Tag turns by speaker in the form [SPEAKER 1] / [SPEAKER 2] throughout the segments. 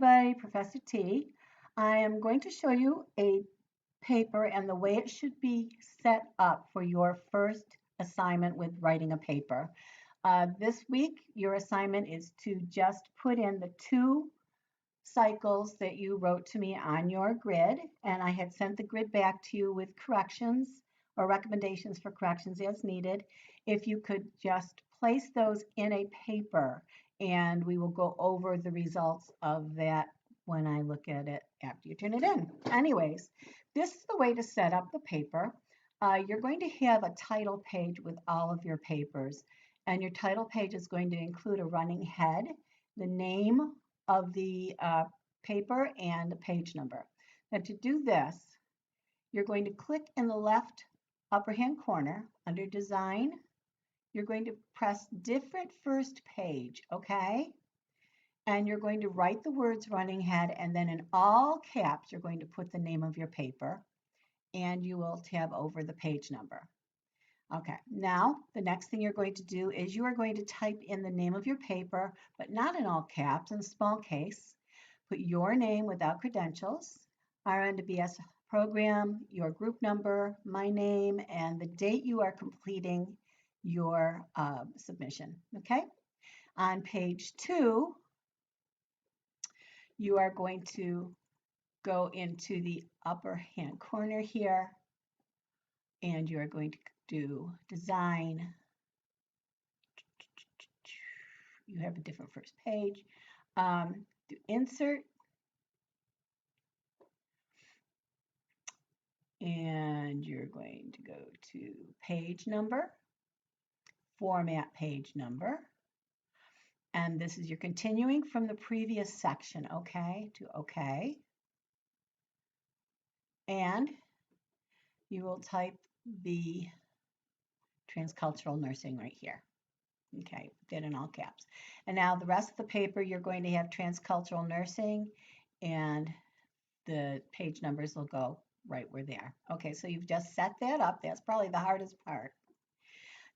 [SPEAKER 1] everybody, Professor T. I am going to show you a paper and the way it should be set up for your first assignment with writing a paper. This week, your assignment is to just put in the 2 cycles that you wrote to me on your grid, and I had sent the grid back to you with corrections or recommendations for corrections as needed. If you could just place those in a paper, and we will go over the results of that when I look at it after you turn it in. Anyways, this is the way to set up the paper. You're going to have a title page with all of your papers, and your title page is going to include a running head, the name of the paper, and the page number. Now to do this, you're going to click in the left upper hand corner under Design. You're going to press Different First Page, okay? And you're going to write the words running head, and then in all caps, you're going to put the name of your paper, and you will tab over the page number. Okay, now the next thing you're going to do is you are going to type in the name of your paper, but not in all caps, in small case. Put your name without credentials, RN to BS program, your group number, my name, and the date you are completing your submission, okay? On page 2, you are going to go into the upper hand corner here, and you are going to do Design. You have a different first page. Do Insert, and you're going to go to Page Number, Format Page Number, and this is you're continuing from the previous section, okay, to okay, and you will type the transcultural nursing right here. Okay, did in all caps. And now the rest of the paper, you're going to have transcultural nursing, and the page numbers will go right where they are. Okay, so you've just set that up. That's probably the hardest part.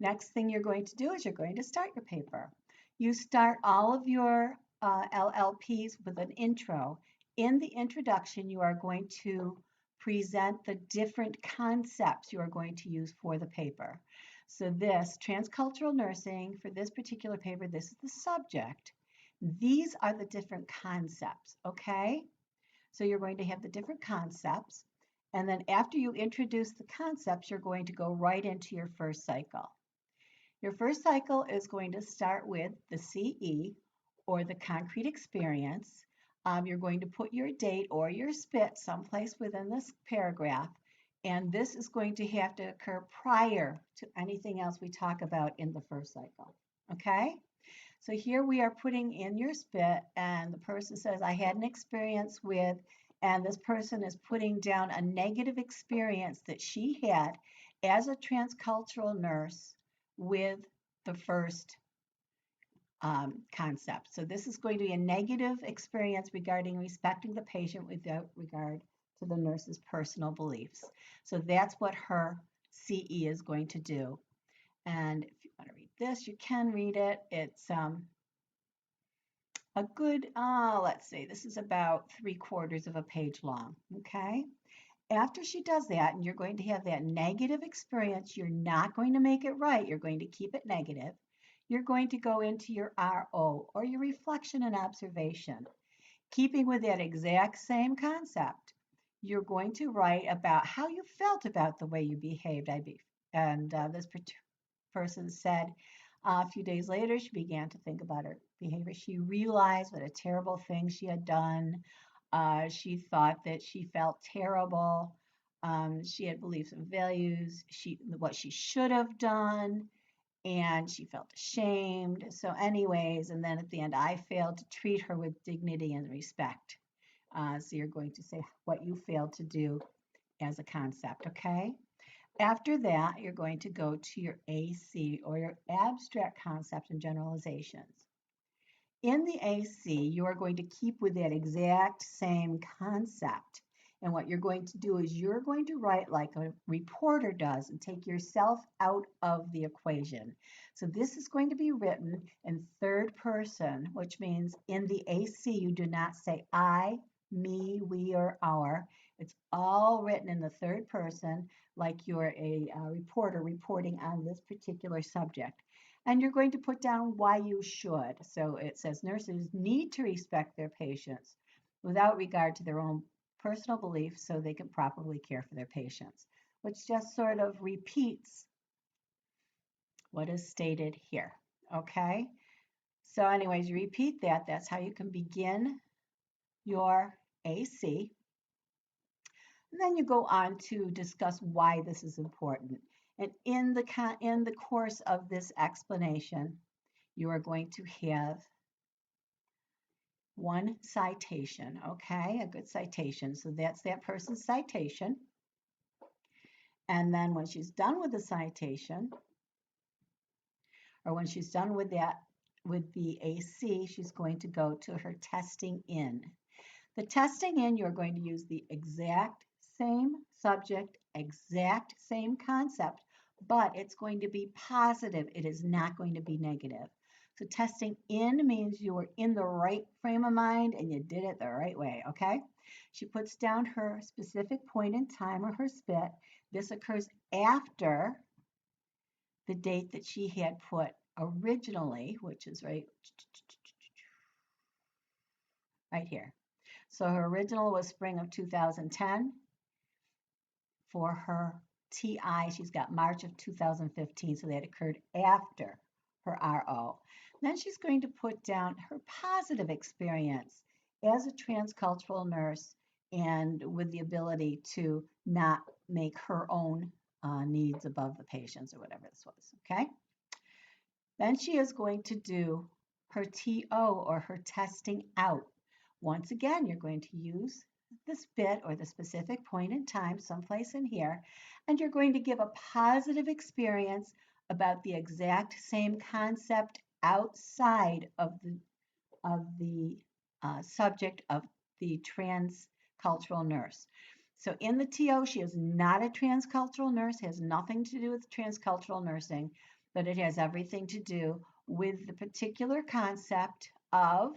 [SPEAKER 1] Next thing you're going to do is you're going to start your paper. You start all of your LLPs with an intro. In the introduction, you are going to present the different concepts you are going to use for the paper. So this, transcultural nursing, for this particular paper, this is the subject. These are the different concepts, okay? So you're going to have the different concepts, and then after you introduce the concepts, you're going to go right into your first cycle. Your first cycle is going to start with the CE, or the concrete experience. You're going to put your date or your SPIT someplace within this paragraph, and this is going to have to occur prior to anything else we talk about in the first cycle, okay? So here we are putting in your SPIT, and the person says, I had an experience with, and this person is putting down a negative experience that she had as a transcultural nurse with the first concept. So this is going to be a negative experience regarding respecting the patient without regard to the nurse's personal beliefs. So that's what her CE is going to do. And if you want to read this, you can read it. It's a good, let's see, this is about 3/4 of a page long, okay? After she does that, and you're going to have that negative experience, you're not going to make it right. You're going to keep it negative. You're going to go into your RO, or your reflection and observation. Keeping with that exact same concept, you're going to write about how you felt about the way you behaved. And this person said a few days later, she began to think about her behavior. She realized what a terrible thing she had done. She thought that she felt terrible. She had beliefs and values, what she should have done, and she felt ashamed. So anyways, and then at the end, I failed to treat her with dignity and respect. So you're going to say what you failed to do as a concept, okay? After that, you're going to go to your AC, or your abstract concepts and generalizations. In the AC, you are going to keep with that exact same concept, And what you're going to do is you're going to write like a reporter does and take yourself out of the equation. So this is going to be written in third person, which means in the AC, you do not say I, me, we, or our. It's all written in the third person, like you're a reporter reporting on this particular subject. And you're going to put down why you should. So it says nurses need to respect their patients without regard to their own personal beliefs so they can properly care for their patients, which just sort of repeats what is stated here. Okay? So, anyways, you repeat that. That's how you can begin your AC. And then you go on to discuss why this is important. And in the course of this explanation, you are going to have one citation, okay? A good citation. So that's that person's citation. And then when she's done with the citation, or when she's done with that, with the AC, she's going to go to her testing in. The testing in, you're going to use the exact same subject, exact same concept, but it's going to be positive. It is not going to be negative. So testing in means you were in the right frame of mind and you did it the right way, okay? She puts down her specific point in time or her spit. This occurs after the date that she had put originally, which is right here. So her original was spring of 2010. For her TI, she's got March of 2015, so that occurred after her RO. Then she's going to put down her positive experience as a transcultural nurse and with the ability to not make her own needs above the patient's or whatever this was, okay? Then she is going to do her TO or her testing out. Once again, you're going to use this bit or the specific point in time someplace in here, and you're going to give a positive experience about the exact same concept outside of the subject of the transcultural nurse. So in the TO, she is not a transcultural nurse, has nothing to do with transcultural nursing, but it has everything to do with the particular concept of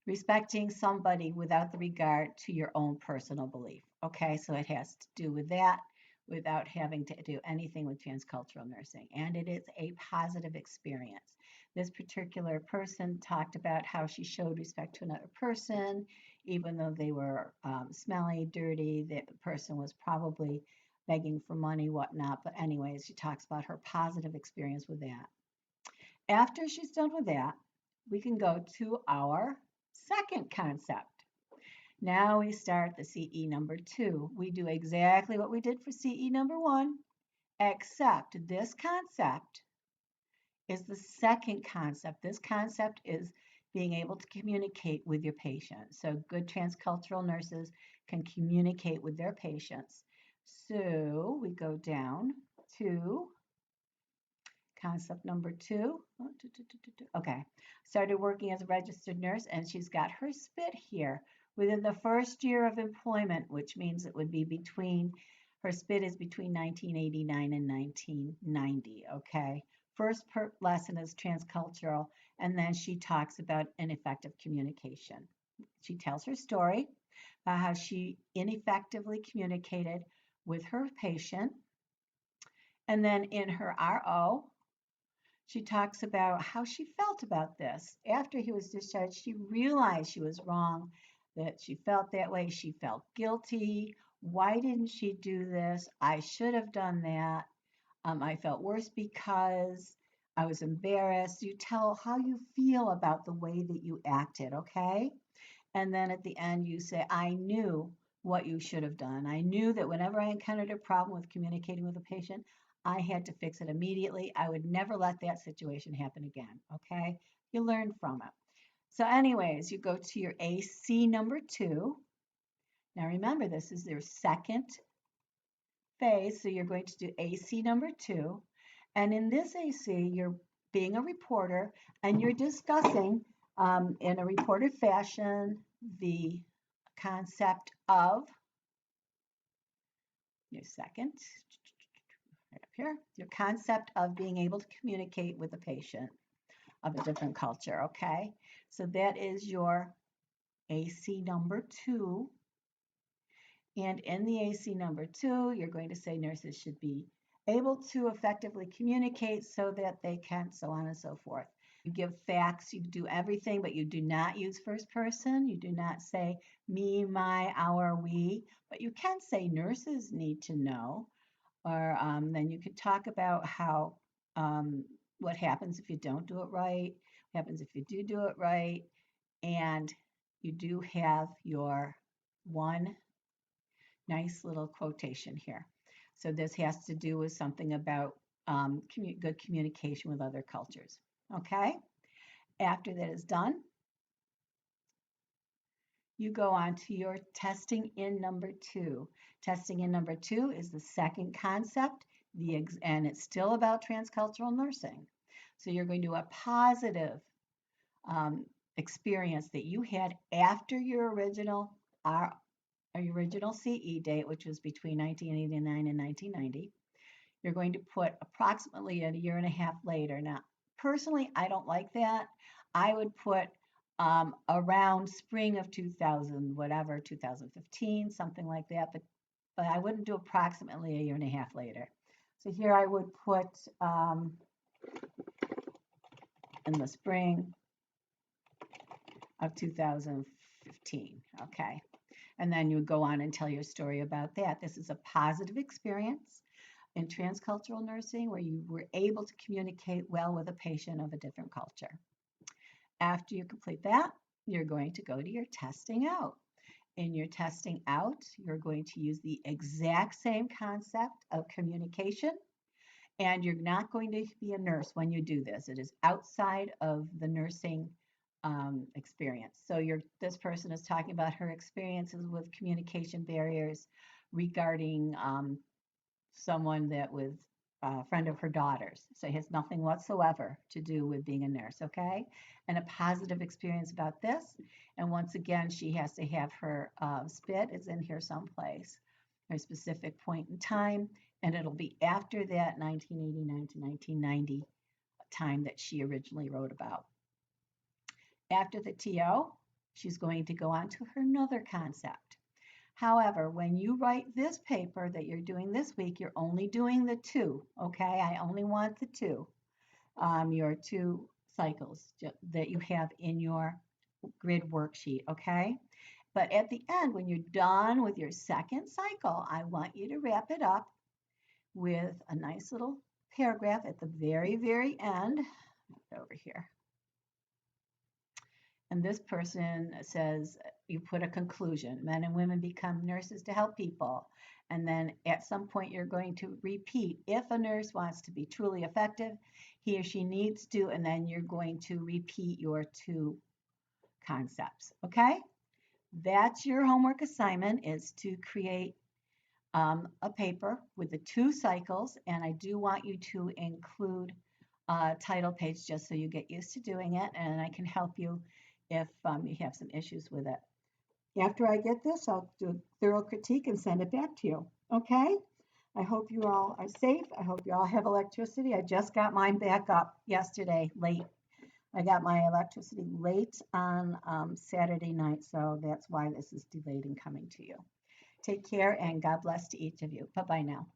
[SPEAKER 1] respecting somebody without the regard to your own personal belief. Okay, so it has to do with that without having to do anything with transcultural nursing. And it is a positive experience. This particular person talked about how she showed respect to another person, even though they were smelly, dirty. The person was probably begging for money, whatnot. But anyways, she talks about her positive experience with that. After she's done with that, we can go to our second concept. Now we start the CE number 2. We do exactly what we did for CE number 1, except this concept is the second concept. This concept is being able to communicate with your patient. So good transcultural nurses can communicate with their patients. So we go down to concept number 2. Okay, started working as a registered nurse, and she's got her spit here within the first year of employment, which means it would be between, her spit is between 1989 and 1990, okay? First lesson is transcultural, and then she talks about ineffective communication. She tells her story about how she ineffectively communicated with her patient, and then in her RO, she talks about how she felt about this. After he was discharged, she realized she was wrong, that she felt that way. She felt guilty. Why didn't she do this? I should have done that. I felt worse because I was embarrassed. You tell how you feel about the way that you acted, okay? And then at the end, you say, I knew what you should have done. I knew that whenever I encountered a problem with communicating with a patient, I had to fix it immediately. I would never let that situation happen again, okay? You learn from it. So anyways, you go to your AC number 2. Now remember, this is their second phase, so you're going to do AC number 2. And in this AC, you're being a reporter and you're discussing In a reported fashion, the concept of, new second, right up here, your concept of being able to communicate with a patient of a different culture, okay? So that is your AC number 2. And in the AC number 2, you're going to say nurses should be able to effectively communicate so that they can, so on and so forth. You give facts, you do everything, but you do not use first person. You do not say me, my, our, we, but you can say nurses need to know. Or then you could talk about how what happens if you don't do it right, what happens if you do it right, and you do have your one nice little quotation here. So this has to do with something about good communication with other cultures. Okay, after that is done, you go on to your testing in number 2. Testing in number 2 is the second concept, and it's still about transcultural nursing. So you're going to do a positive experience that you had after your original CE date, which was between 1989 and 1990. You're going to put approximately a year and a half later. Now, personally, I don't like that. I would put around spring of 2000, whatever, 2015, something like that. But I wouldn't do approximately a year and a half later. So here I would put in the spring of 2015. Okay. And then you would go on and tell your story about that. This is a positive experience in transcultural nursing where you were able to communicate well with a patient of a different culture. After you complete that, you're going to go to your testing out. In your testing out, you're going to use the exact same concept of communication, and you're not going to be a nurse when you do this. It is outside of the nursing experience. So this person is talking about her experiences with communication barriers regarding someone that was a friend of her daughter's. So it has nothing whatsoever to do with being a nurse, okay? And a positive experience about this. And once again, she has to have her spit is in here someplace, her specific point in time, and it'll be after that 1989 to 1990 time that she originally wrote about. After the TO, she's going to go on to her another concept. However, when you write this paper that you're doing this week, you're only doing the 2, okay? I only want the 2, your 2 cycles that you have in your grid worksheet, okay? But at the end, when you're done with your second cycle, I want you to wrap it up with a nice little paragraph at the very, very end, over here. And this person says, you put a conclusion, men and women become nurses to help people. And then at some point you're going to repeat, if a nurse wants to be truly effective, he or she needs to, and then you're going to repeat your 2 concepts, okay? That's your homework assignment, is to create a paper with the 2 cycles, and I do want you to include a title page just so you get used to doing it, and I can help you if you have some issues with it. After I get this, I'll do a thorough critique and send it back to you. Okay? I hope you all are safe. I hope you all have electricity. I just got mine back up yesterday late. I got my electricity late on Saturday night, so that's why this is delayed in coming to you. Take care and God bless to each of you. Bye-bye now.